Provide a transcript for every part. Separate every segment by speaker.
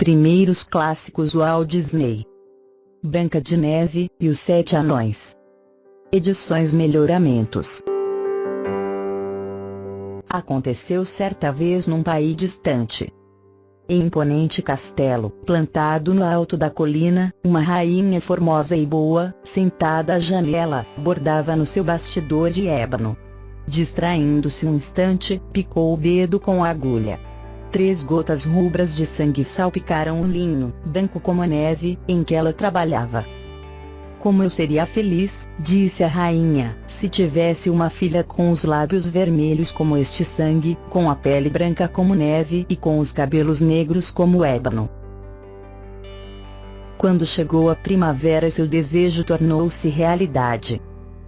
Speaker 1: primeiros clássicos Walt Disney. Branca de Neve e os Sete Anões. Edições Melhoramentos. Aconteceu certa vez num país distante. Em imponente castelo, plantado no alto da colina, uma rainha formosa e boa, sentada à janela, bordava no seu bastidor de ébano. Distraindo-se um instante, picou o dedo com a agulha. 3 gotas rubras de sangue salpicaram o linho, branco como a neve, em que ela trabalhava. "Como eu seria feliz", disse a rainha, "se tivesse uma filha com os lábios vermelhos como este sangue, com a pele branca como neve e com os cabelos negros como ébano." Quando chegou a primavera, seu desejo tornou-se realidade.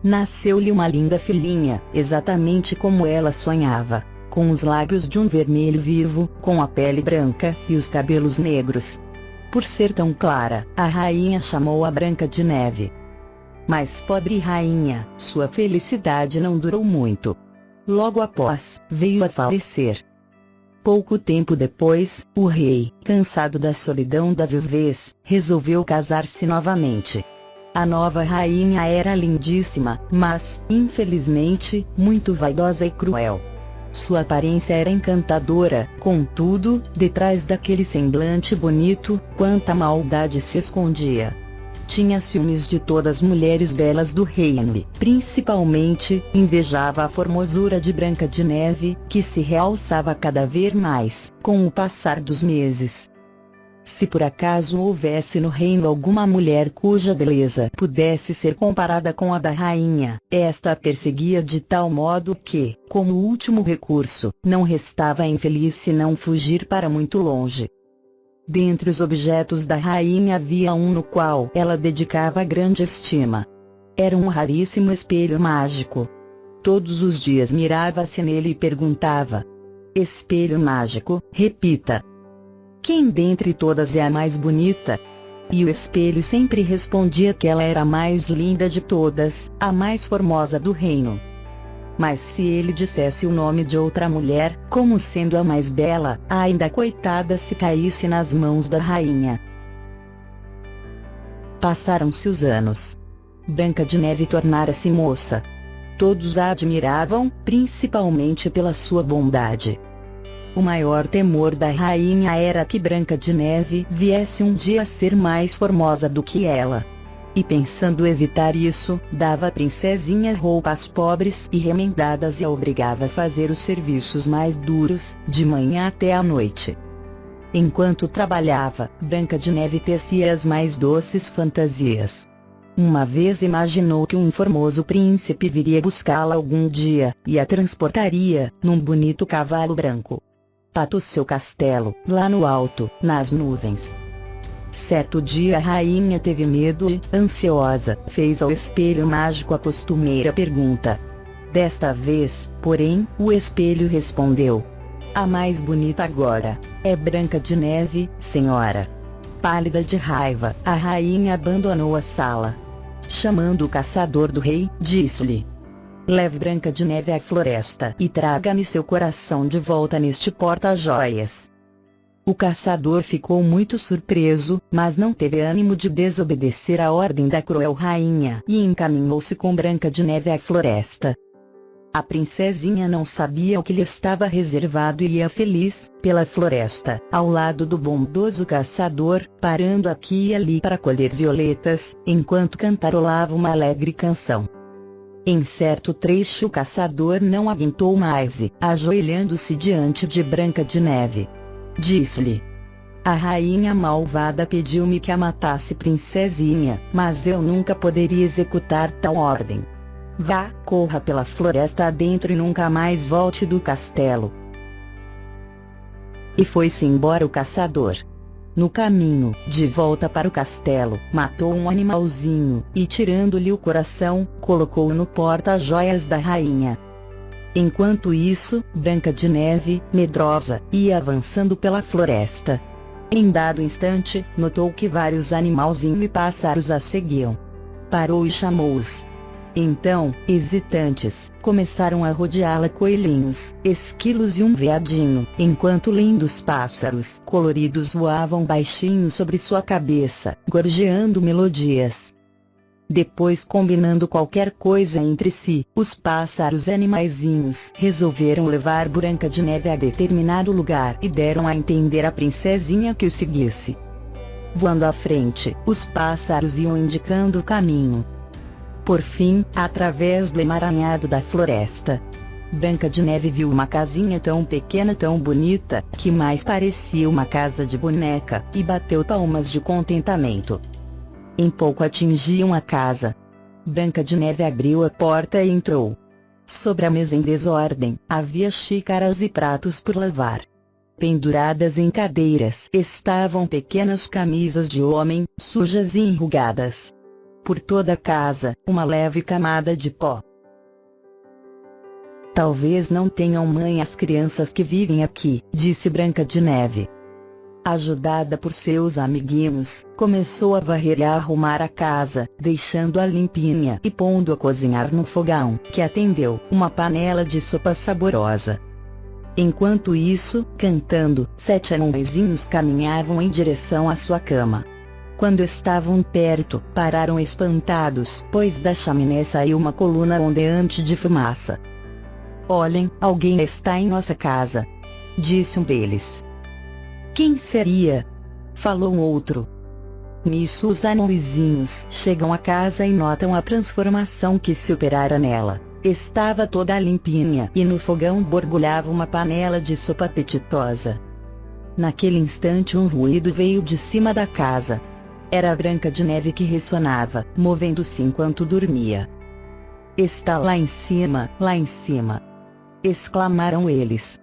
Speaker 1: Nasceu-lhe uma linda filhinha, exatamente como ela sonhava, com os lábios de um vermelho vivo, com a pele branca e os cabelos negros. Por ser tão clara, a rainha chamou-a Branca de Neve. Mas pobre rainha, sua felicidade não durou muito. Logo após, veio a falecer. Pouco tempo depois, o rei, cansado da solidão da viuvez, resolveu casar-se novamente. A nova rainha era lindíssima, mas, infelizmente, muito vaidosa e cruel. Sua aparência era encantadora, contudo, detrás daquele semblante bonito, quanta maldade se escondia. Tinha ciúmes de todas as mulheres belas do reino e, principalmente, invejava a formosura de Branca de Neve, que se realçava cada vez mais, com o passar dos meses. Se por acaso houvesse no reino alguma mulher cuja beleza pudesse ser comparada com a da rainha, esta a perseguia de tal modo que, como último recurso, não restava à infeliz senão fugir para muito longe. Dentre os objetos da rainha havia um no qual ela dedicava grande estima. Era um raríssimo espelho mágico. Todos os dias mirava-se nele e perguntava: "Espelho mágico, repita. Quem dentre todas é a mais bonita?" E o espelho sempre respondia que ela era a mais linda de todas, a mais formosa do reino. Mas se ele dissesse o nome de outra mulher, como sendo a mais bela, ainda coitada se caísse nas mãos da rainha. Passaram-se os anos. Branca de Neve tornara-se moça. Todos a admiravam, principalmente pela sua bondade. O maior temor da rainha era que Branca de Neve viesse um dia a ser mais formosa do que ela. E pensando evitar isso, dava à princesinha roupas pobres e remendadas e a obrigava a fazer os serviços mais duros, de manhã até à noite. Enquanto trabalhava, Branca de Neve tecia as mais doces fantasias. Uma vez imaginou que um formoso príncipe viria buscá-la algum dia, e a transportaria, num bonito cavalo branco, para o seu castelo, lá no alto, nas nuvens. Certo dia a rainha teve medo e, ansiosa, fez ao espelho mágico a costumeira pergunta. Desta vez, porém, o espelho respondeu: "A mais bonita agora é Branca de Neve, senhora." Pálida de raiva, a rainha abandonou a sala. Chamando o caçador do rei, disse-lhe: "Leve Branca de Neve à floresta e traga-me seu coração de volta neste porta-joias." O caçador ficou muito surpreso, mas não teve ânimo de desobedecer a ordem da cruel rainha e encaminhou-se com Branca de Neve à floresta. A princesinha não sabia o que lhe estava reservado e ia feliz, pela floresta, ao lado do bondoso caçador, parando aqui e ali para colher violetas, enquanto cantarolava uma alegre canção. Em certo trecho o caçador não aguentou mais e, ajoelhando-se diante de Branca de Neve, disse-lhe: "A rainha malvada pediu-me que a matasse, princesinha, mas eu nunca poderia executar tal ordem. Vá, corra pela floresta adentro e nunca mais volte do castelo." E foi-se embora o caçador. No caminho, de volta para o castelo, matou um animalzinho, e tirando-lhe o coração, colocou-o no porta-joias da rainha. Enquanto isso, Branca de Neve, medrosa, ia avançando pela floresta. Em dado instante, notou que vários animalzinhos e pássaros a seguiam. Parou e chamou-os. Então, hesitantes, começaram a rodeá-la coelhinhos, esquilos e um veadinho, enquanto lindos pássaros coloridos voavam baixinho sobre sua cabeça, gorjeando melodias. Depois, combinando qualquer coisa entre si, os pássaros animaizinhos resolveram levar Branca de Neve a determinado lugar e deram a entender à princesinha que o seguisse. Voando à frente, os pássaros iam indicando o caminho. Por fim, através do emaranhado da floresta, Branca de Neve viu uma casinha tão pequena, tão bonita, que mais parecia uma casa de boneca, e bateu palmas de contentamento. Em pouco atingiam a casa. Branca de Neve abriu a porta e entrou. Sobre a mesa em desordem, havia xícaras e pratos por lavar. Penduradas em cadeiras estavam pequenas camisas de homem, sujas e enrugadas. Por toda a casa, uma leve camada de pó. Talvez não tenham mãe as crianças que vivem aqui, disse Branca de Neve. Ajudada por seus amiguinhos, começou a varrer e a arrumar a casa, deixando-a limpinha e pondo a cozinhar no fogão, que atendeu, uma panela de sopa saborosa. Enquanto isso, cantando, 7 anõezinhos caminhavam em direção à sua cama. Quando estavam perto, pararam espantados, pois da chaminé saiu uma coluna ondeante de fumaça. Olhem, alguém está em nossa casa, disse um deles. Quem seria? Falou um outro. Nisso os anõezinhos chegam à casa e notam a transformação que se operara nela. Estava toda limpinha e no fogão borbulhava uma panela de sopa apetitosa. Naquele instante um ruído veio de cima da casa. Era a Branca de Neve que ressonava, movendo-se enquanto dormia. Está lá em cima, exclamaram eles.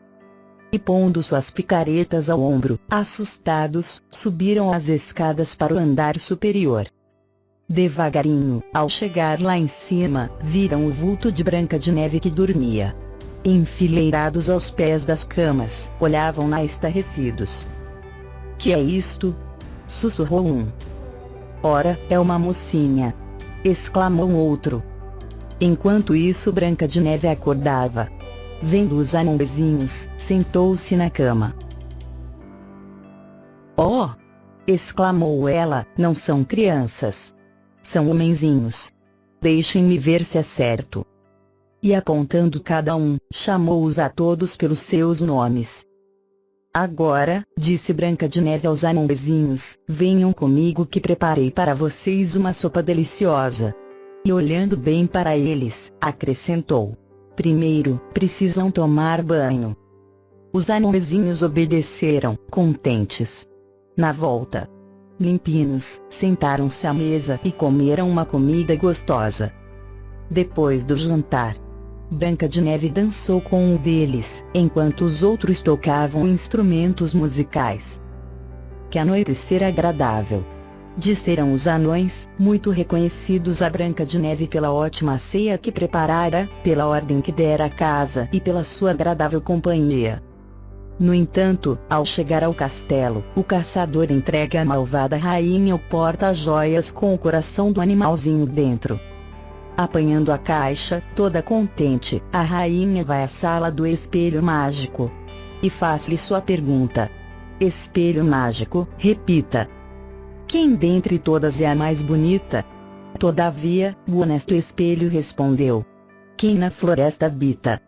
Speaker 1: E pondo suas picaretas ao ombro, assustados, subiram as escadas para o andar superior. Devagarinho, ao chegar lá em cima, viram o vulto de Branca de Neve que dormia. Enfileirados aos pés das camas, olhavam-na estarrecidos. Que é isto? Sussurrou um. Ora, é uma mocinha, exclamou outro. Enquanto isso Branca de Neve acordava. Vendo os anõezinhos, sentou-se na cama. Oh! Exclamou ela, não são crianças. São homenzinhos. Deixem-me ver se é certo. E apontando cada um, chamou-os a todos pelos seus nomes. Agora, disse Branca de Neve aos anõezinhos, venham comigo que preparei para vocês uma sopa deliciosa. E olhando bem para eles, acrescentou. Primeiro, precisam tomar banho. Os anõezinhos obedeceram, contentes. Na volta, limpinos, sentaram-se à mesa e comeram uma comida gostosa. Depois do jantar, Branca de Neve dançou com um deles, enquanto os outros tocavam instrumentos musicais. Que anoitecer agradável! Disseram os anões, muito reconhecidos a Branca de Neve pela ótima ceia que preparara, pela ordem que dera à casa e pela sua agradável companhia. No entanto, ao chegar ao castelo, o caçador entrega à malvada rainha o porta-joias com o coração do animalzinho dentro. Apanhando a caixa, toda contente, a rainha vai à sala do espelho mágico. E faz-lhe sua pergunta. Espelho mágico, repita. Quem dentre todas é a mais bonita? Todavia, o honesto espelho respondeu. Quem na floresta habita?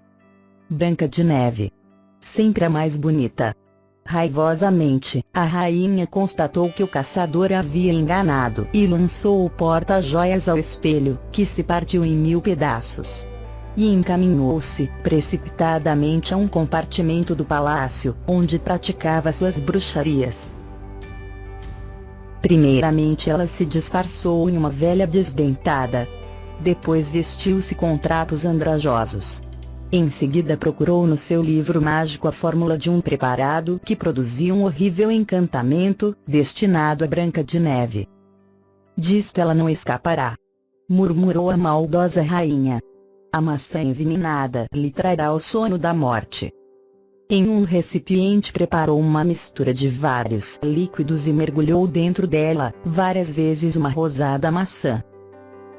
Speaker 1: Branca de Neve. Sempre a mais bonita. Raivosamente, a rainha constatou que o caçador havia enganado e lançou o porta-joias ao espelho, que se partiu em 1000 pedaços. E encaminhou-se, precipitadamente a um compartimento do palácio, onde praticava suas bruxarias. Primeiramente ela se disfarçou em uma velha desdentada. Depois vestiu-se com trapos andrajosos. Em seguida procurou no seu livro mágico a fórmula de um preparado que produzia um horrível encantamento, destinado a Branca de Neve. Disto ela não escapará, murmurou a maldosa rainha. A maçã envenenada lhe trará o sono da morte. Em um recipiente preparou uma mistura de vários líquidos e mergulhou dentro dela, várias vezes uma rosada maçã.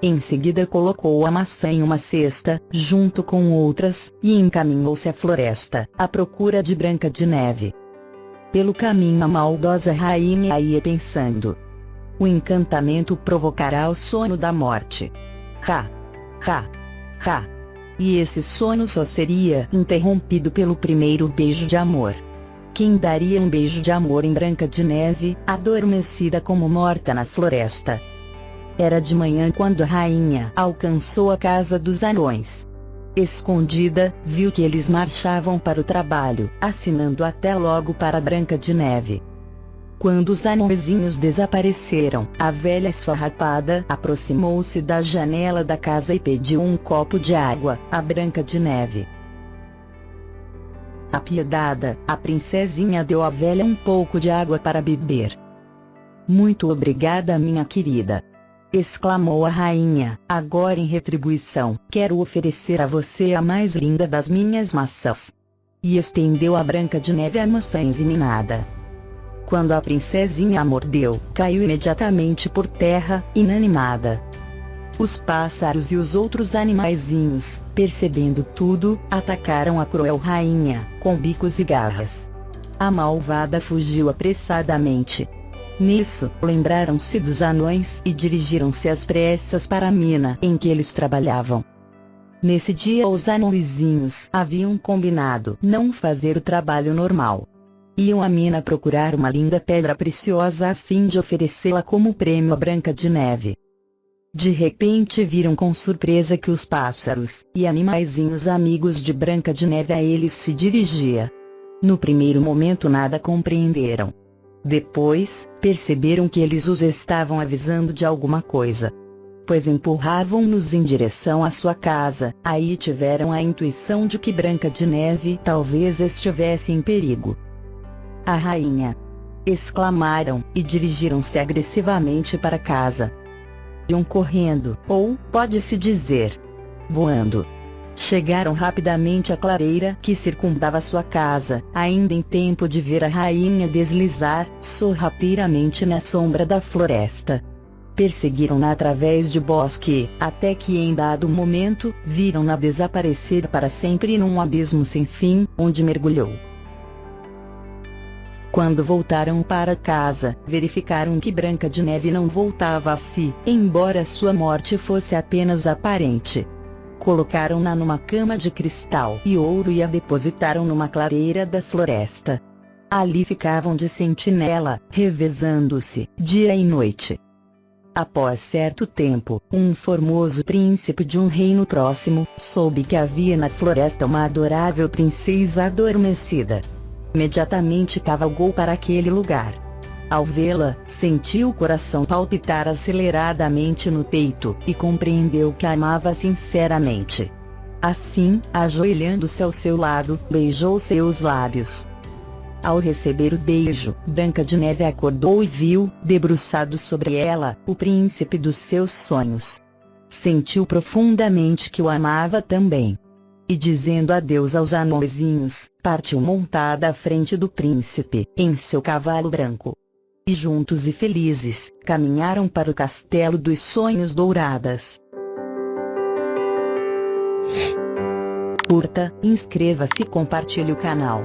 Speaker 1: Em seguida colocou a maçã em uma cesta, junto com outras, e encaminhou-se à floresta, à procura de Branca de Neve. Pelo caminho a maldosa rainha ia pensando: o encantamento provocará o sono da morte. Ha! Ha! Ha! E esse sono só seria interrompido pelo primeiro beijo de amor. Quem daria um beijo de amor em Branca de Neve, adormecida como morta na floresta? Era de manhã quando a rainha alcançou a casa dos anões. Escondida, viu que eles marchavam para o trabalho, assinando até logo para Branca de Neve. Quando os anõezinhos desapareceram, a velha esfarrapada aproximou-se da janela da casa e pediu um copo de água a Branca de Neve. Apiedada, a princesinha deu à velha um pouco de água para beber. "Muito obrigada, minha querida!" exclamou a rainha. "Agora, em retribuição, quero oferecer a você a mais linda das minhas maçãs." E estendeu a Branca de Neve a maçã envenenada. Quando a princesinha a mordeu, caiu imediatamente por terra, inanimada. Os pássaros e os outros animaizinhos, percebendo tudo, atacaram a cruel rainha, com bicos e garras. A malvada fugiu apressadamente. Nisso, lembraram-se dos anões e dirigiram-se às pressas para a mina em que eles trabalhavam. Nesse dia os anõezinhos haviam combinado não fazer o trabalho normal. Iam à mina procurar uma linda pedra preciosa a fim de oferecê-la como prêmio a Branca de Neve. De repente viram com surpresa que os pássaros e animaizinhos amigos de Branca de Neve a eles se dirigia. No primeiro momento nada compreenderam. Depois, perceberam que eles os estavam avisando de alguma coisa. Pois empurravam-nos em direção à sua casa. Aí tiveram a intuição de que Branca de Neve talvez estivesse em perigo. "A rainha!" exclamaram, e dirigiram-se agressivamente para casa. Iam correndo, ou, pode-se dizer, voando. Chegaram rapidamente à clareira que circundava sua casa, ainda em tempo de ver a rainha deslizar, sorrateiramente na sombra da floresta. Perseguiram-na através do bosque, até que em dado momento, viram-na desaparecer para sempre num abismo sem fim, onde mergulhou. Quando voltaram para casa, verificaram que Branca de Neve não voltava a si, embora sua morte fosse apenas aparente. Colocaram-na numa cama de cristal e ouro e a depositaram numa clareira da floresta. Ali ficavam de sentinela, revezando-se, dia e noite. Após certo tempo, um formoso príncipe de um reino próximo, soube que havia na floresta uma adorável princesa adormecida. Imediatamente cavalgou para aquele lugar. Ao vê-la, sentiu o coração palpitar aceleradamente no peito, e compreendeu que a amava sinceramente. Assim, ajoelhando-se ao seu lado, beijou seus lábios. Ao receber o beijo, Branca de Neve acordou e viu, debruçado sobre ela, o príncipe dos seus sonhos. Sentiu profundamente que o amava também. E dizendo adeus aos anõezinhos, partiu montada à frente do príncipe, em seu cavalo branco. E juntos e felizes, caminharam para o castelo dos sonhos douradas. Curta, inscreva-se e compartilhe o canal.